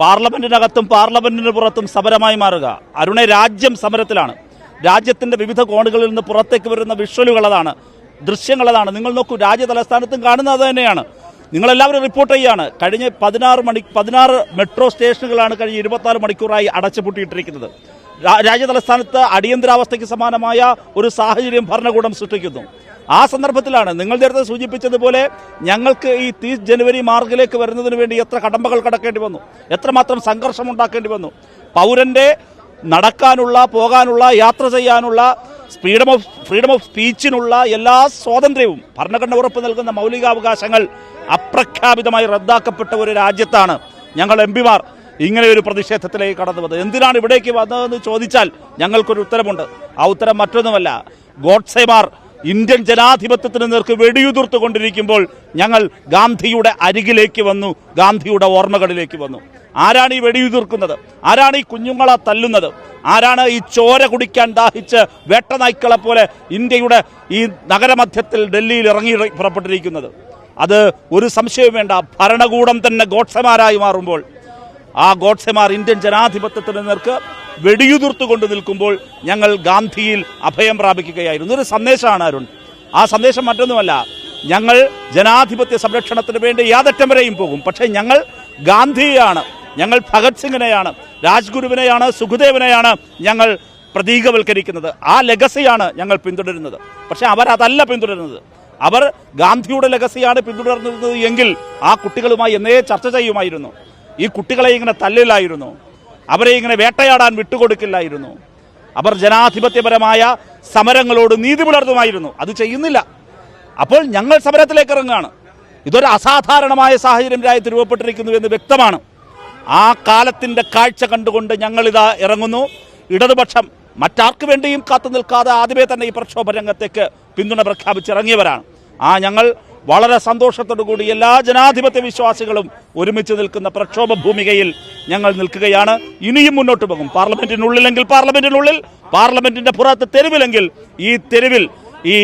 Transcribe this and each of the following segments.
പാർലമെന്റിനകത്തും പാർലമെന്റിന് പുറത്തും സമരമായി മാറുക. അരുണെ, രാജ്യം സമരത്തിലാണ്. രാജ്യത്തിന്റെ വിവിധ കോണുകളിൽ നിന്ന് പുറത്തേക്ക് വരുന്ന വിഷ്വലുകൾ അതാണ്, ദൃശ്യങ്ങളതാണ്. നിങ്ങൾ നോക്കൂ, രാജ്യ തലസ്ഥാനത്തും കാണുന്നത് അത് തന്നെയാണ്. നിങ്ങളെല്ലാവരും റിപ്പോർട്ട് ചെയ്യുകയാണ്. കഴിഞ്ഞ 16 മെട്രോ സ്റ്റേഷനുകളാണ് കഴിഞ്ഞ 24 മണിക്കൂറായി അടച്ചുപൂട്ടിയിട്ടിരിക്കുന്നത്. രാജ്യ തലസ്ഥാനത്ത് അടിയന്തരാവസ്ഥയ്ക്ക് സമാനമായ ഒരു സാഹചര്യം ഭരണകൂടം സൃഷ്ടിക്കുന്നു. ആ സന്ദർഭത്തിലാണ് നിങ്ങൾ നേരത്തെ സൂചിപ്പിച്ചതുപോലെ ഞങ്ങൾക്ക് ഈ 30 ജനുവരി മാർഗിലേക്ക് വരുന്നതിന് വേണ്ടി എത്ര കടമ്പകൾ കടക്കേണ്ടി വന്നു, എത്രമാത്രം സംഘർഷം ഉണ്ടാക്കേണ്ടി വന്നു. പൗരന്റെ നടക്കാനുള്ള, പോകാനുള്ള, യാത്ര ചെയ്യാനുള്ള, ഫ്രീഡം ഓഫ് സ്പീച്ചിനുള്ള എല്ലാ സ്വാതന്ത്ര്യവും ഭരണഘടന ഉറപ്പ് നൽകുന്ന മൗലികാവകാശങ്ങൾ അപ്രഖ്യാപിതമായി റദ്ദാക്കപ്പെട്ട ഒരു രാജ്യത്താണ് ഞങ്ങൾ എംപിമാർ ഇങ്ങനെ ഒരു പ്രതിഷേധത്തിലേക്ക് കടന്നു വന്നത്. എന്തിനാണ് ഇവിടേക്ക് വന്നതെന്ന് ചോദിച്ചാൽ ഞങ്ങൾക്കൊരു ഉത്തരമുണ്ട്. ആ ഉത്തരം മറ്റൊന്നുമല്ല, ഗോഡ്സേമാർ ഇന്ത്യൻ ജനാധിപത്യത്തിന് നേർക്ക് വെടിയുതിർത്തുകൊണ്ടിരിക്കുമ്പോൾ ഞങ്ങൾ ഗാന്ധിയുടെ അരികിലേക്ക് വന്നു, ഗാന്ധിയുടെ ഓർമ്മകളിലേക്ക് വന്നു. ആരാണ് ഈ വെടിയുതിർക്കുന്നത്? ആരാണ് ഈ കുഞ്ഞുങ്ങളെ തല്ലുന്നത്? ആരാണ് ഈ ചോര കുടിക്കാൻ ദാഹിച്ച് വേട്ടനായ്ക്കളെ പോലെ ഇന്ത്യയുടെ ഈ നഗരമധ്യത്തിൽ ഡൽഹിയിൽ ഇറങ്ങി പുറപ്പെട്ടിരിക്കുന്നത്? അത് ഒരു സംശയവും വേണ്ട. ഭരണകൂടം തന്നെ ഗോഡ്സേമാരായി മാറുമ്പോൾ ആ ഗോഡ്സേമാർ ഇന്ത്യൻ ജനാധിപത്യത്തിന് നേർക്ക് വെടിയുതിർത്തുകൊണ്ട് നിൽക്കുമ്പോൾ ഞങ്ങൾ ഗാന്ധിയിൽ അഭയം പ്രാപിക്കുകയായിരുന്നു. ഒരു സന്ദേശമാണ് അരുൺ. ആ സന്ദേശം മറ്റൊന്നുമല്ല, ഞങ്ങൾ ജനാധിപത്യ സംരക്ഷണത്തിന് വേണ്ടി യാതൊറ്റം വരെയും പോകും. പക്ഷേ ഞങ്ങൾ ഗാന്ധിയെയാണ്, ഞങ്ങൾ ഭഗത് സിംഗിനെയാണ്, രാജ്ഗുരുവിനെയാണ്, സുഖദേവനെയാണ് ഞങ്ങൾ പ്രതീകവൽക്കരിക്കുന്നത്. ആ ലെഗസിയാണ് ഞങ്ങൾ പിന്തുടരുന്നത്. പക്ഷെ അവരതല്ല പിന്തുടരുന്നത്. അവർ ഗാന്ധിയുടെ ലെഗസിയാണ് പിന്തുടർന്നിരുന്നത് എങ്കിൽ ആ കുട്ടികളുമായി എന്നേ ചർച്ച ചെയ്യുമായിരുന്നു. ഈ കുട്ടികളെ ഇങ്ങനെ തല്ലില്ലായിരുന്നു, അവരെ ഇങ്ങനെ വേട്ടയാടാൻ വിട്ടുകൊടുക്കില്ലായിരുന്നു. അവർ ജനാധിപത്യപരമായ സമരങ്ങളോട് നീതി പുലർത്തുമായിരുന്നു. അത് ചെയ്യുന്നില്ല. അപ്പോൾ ഞങ്ങൾ സമരത്തിലേക്ക് ഇറങ്ങുകയാണ്. ഇതൊരു അസാധാരണമായ സാഹചര്യം രാജ്യത്ത് രൂപപ്പെട്ടിരിക്കുന്നു എന്ന് വ്യക്തമാണ്. ആ കാലത്തിൻ്റെ കാഴ്ച കണ്ടുകൊണ്ട് ഞങ്ങളിതാ ഇറങ്ങുന്നു. ഇടതുപക്ഷം മറ്റാർക്ക് വേണ്ടിയും കാത്തു നിൽക്കാതെ ആദ്യമേ തന്നെ ഈ പ്രക്ഷോഭ രംഗത്തേക്ക് പിന്തുണ പ്രഖ്യാപിച്ചിറങ്ങിയവരാണ്. വളരെ സന്തോഷത്തോടു കൂടി എല്ലാ ജനാധിപത്യ വിശ്വാസികളും ഒരുമിച്ച് നിൽക്കുന്ന പ്രക്ഷോഭ ഭൂമികയിൽ ഞങ്ങൾ നിൽക്കുകയാണ്. ഇനിയും മുന്നോട്ട് പോകും. പാർലമെന്റിനുള്ളിലെങ്കിൽ പാർലമെന്റിനുള്ളിൽ, പാർലമെന്റിന്റെ പുറത്ത് തെരുവിലെങ്കിൽ ഈ തെരുവിൽ ഈ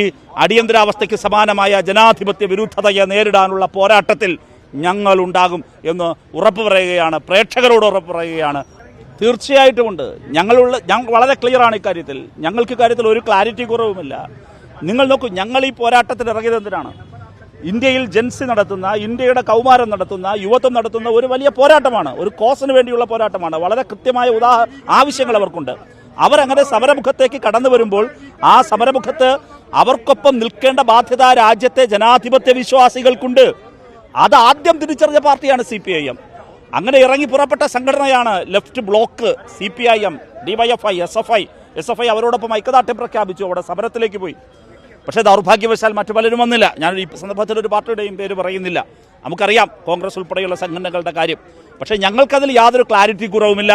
അടിയന്തരാവസ്ഥയ്ക്ക് സമാനമായ ജനാധിപത്യ വിരുദ്ധതയെ നേരിടാനുള്ള പോരാട്ടത്തിൽ ഞങ്ങളുണ്ടാകും എന്ന് ഉറപ്പ് പറയുകയാണ്, പ്രേക്ഷകരോട് ഉറപ്പ് പറയുകയാണ്. തീർച്ചയായിട്ടുമുണ്ട്. ഞങ്ങൾ വളരെ ക്ലിയറാണ് ഇക്കാര്യത്തിൽ. ഞങ്ങൾക്ക് ഇക്കാര്യത്തിൽ ഒരു ക്ലാരിറ്റി കുറവുമില്ല. നിങ്ങൾ നോക്കൂ, ഞങ്ങൾ ഈ പോരാട്ടത്തിൽ ഇറങ്ങിയത് എന്തിനാണ്? ഇന്ത്യയിൽ ജൻസി നടത്തുന്ന, ഇന്ത്യയുടെ കൗമാരം നടത്തുന്ന, യുവത്വം നടത്തുന്ന ഒരു വലിയ പോരാട്ടമാണ്, ഒരു കോസിന് വേണ്ടിയുള്ള പോരാട്ടമാണ്. വളരെ കൃത്യമായ ആവശ്യങ്ങൾ അവർക്കുണ്ട്. അവരങ്ങനെ സമരമുഖത്തേക്ക് കടന്നു വരുമ്പോൾ ആ സമരമുഖത്ത് അവർക്കൊപ്പം നിൽക്കേണ്ട ബാധ്യത രാജ്യത്തെ ജനാധിപത്യ വിശ്വാസികൾക്കുണ്ട്. അത് ആദ്യം തിരിച്ചറിഞ്ഞ പാർട്ടിയാണ് CPIM. അങ്ങനെ ഇറങ്ങി പുറപ്പെട്ട സംഘടനയാണ് left block, CPIM, DYFI, SFI അവരോടൊപ്പം ഐക്യദാർഢ്യം പ്രഖ്യാപിച്ചു, അവിടെ സമരത്തിലേക്ക് പോയി. പക്ഷേ ദൗർഭാഗ്യവശാൽ മറ്റു പലരും വന്നില്ല. ഞാൻ ഈ സന്ദർഭത്തിൽ ഒരു പാർട്ടിയുടെയും പേര് പറയുന്നില്ല. നമുക്കറിയാം കോൺഗ്രസ് ഉൾപ്പെടെയുള്ള സംഘടനകളുടെ കാര്യം. പക്ഷേ ഞങ്ങൾക്കതിൽ യാതൊരു ക്ലാരിറ്റി കുറവുമില്ല.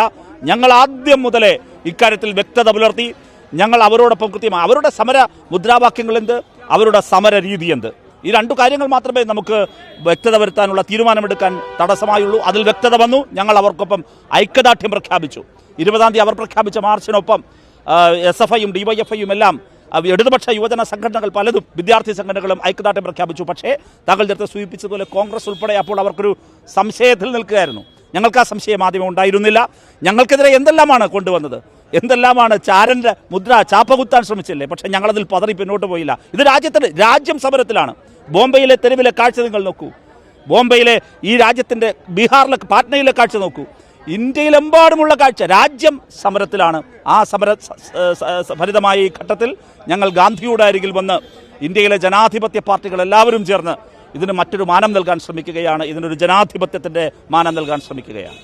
ഞങ്ങൾ ആദ്യം മുതലേ ഇക്കാര്യത്തിൽ വ്യക്തത പുലർത്തി. ഞങ്ങൾ അവരോടൊപ്പം കൃത്യമായി അവരുടെ സമര മുദ്രാവാക്യങ്ങൾ എന്ത്, അവരുടെ സമര രീതി എന്ത്, ഈ 2 കാര്യങ്ങൾ മാത്രമേ നമുക്ക് വ്യക്തത വരുത്താനുള്ള തീരുമാനമെടുക്കാൻ തടസ്സമായുള്ളൂ. അതിൽ വ്യക്തത വന്നു. ഞങ്ങൾ അവർക്കൊപ്പം ഐക്യദാർഢ്യം പ്രഖ്യാപിച്ചു. 20-ാം തീയതി അവർ പ്രഖ്യാപിച്ച മാർച്ചിനൊപ്പം SFIയും DYFIയും എല്ലാം ഇടതുപക്ഷ യുവജന സംഘടനകൾ പലതും, വിദ്യാർത്ഥി സംഘടനകളും ഐക്യദാർഢ്യം പ്രഖ്യാപിച്ചു. പക്ഷേ താങ്കൾ നേരത്തെ സൂചിപ്പിച്ചതുപോലെ കോൺഗ്രസ് ഉൾപ്പെടെ അപ്പോൾ അവർക്കൊരു സംശയത്തിൽ നിൽക്കുകയായിരുന്നു. ഞങ്ങൾക്ക് ആ സംശയം ആദ്യമേ ഉണ്ടായിരുന്നില്ല. ഞങ്ങൾക്കെതിരെ എന്തെല്ലാമാണ് കൊണ്ടുവന്നത്, എന്തെല്ലാമാണ് ചാരൻ്റെ മുദ്ര ചാപ്പകുത്താൻ ശ്രമിച്ചില്ലേ. പക്ഷേ ഞങ്ങളതിൽ പതറി പിന്നോട്ട് പോയില്ല. ഇത് രാജ്യം സമരത്തിലാണ്. ബോംബെയിലെ തെരുവിലെ കാഴ്ച നിങ്ങൾ നോക്കൂ. ബോംബെയിലെ ഈ രാജ്യത്തിൻ്റെ ബീഹാറിലെ പാറ്റ്നയിലെ കാഴ്ച നോക്കൂ. ഇന്ത്യയിലെമ്പാടുമുള്ള കാഴ്ച. രാജ്യം സമരത്തിലാണ്. ആ ഭരിതമായ ഈ ഘട്ടത്തിൽ ഞങ്ങൾ ഗാന്ധിയുടെ അരികിൽ വന്ന് ഇന്ത്യയിലെ ജനാധിപത്യ പാർട്ടികൾ എല്ലാവരും ചേർന്ന് ഇതിന് മറ്റൊരു മാനം നൽകാൻ ശ്രമിക്കുകയാണ്. ഇതിനൊരു ജനാധിപത്യത്തിൻ്റെ മാനം നൽകാൻ ശ്രമിക്കുകയാണ്.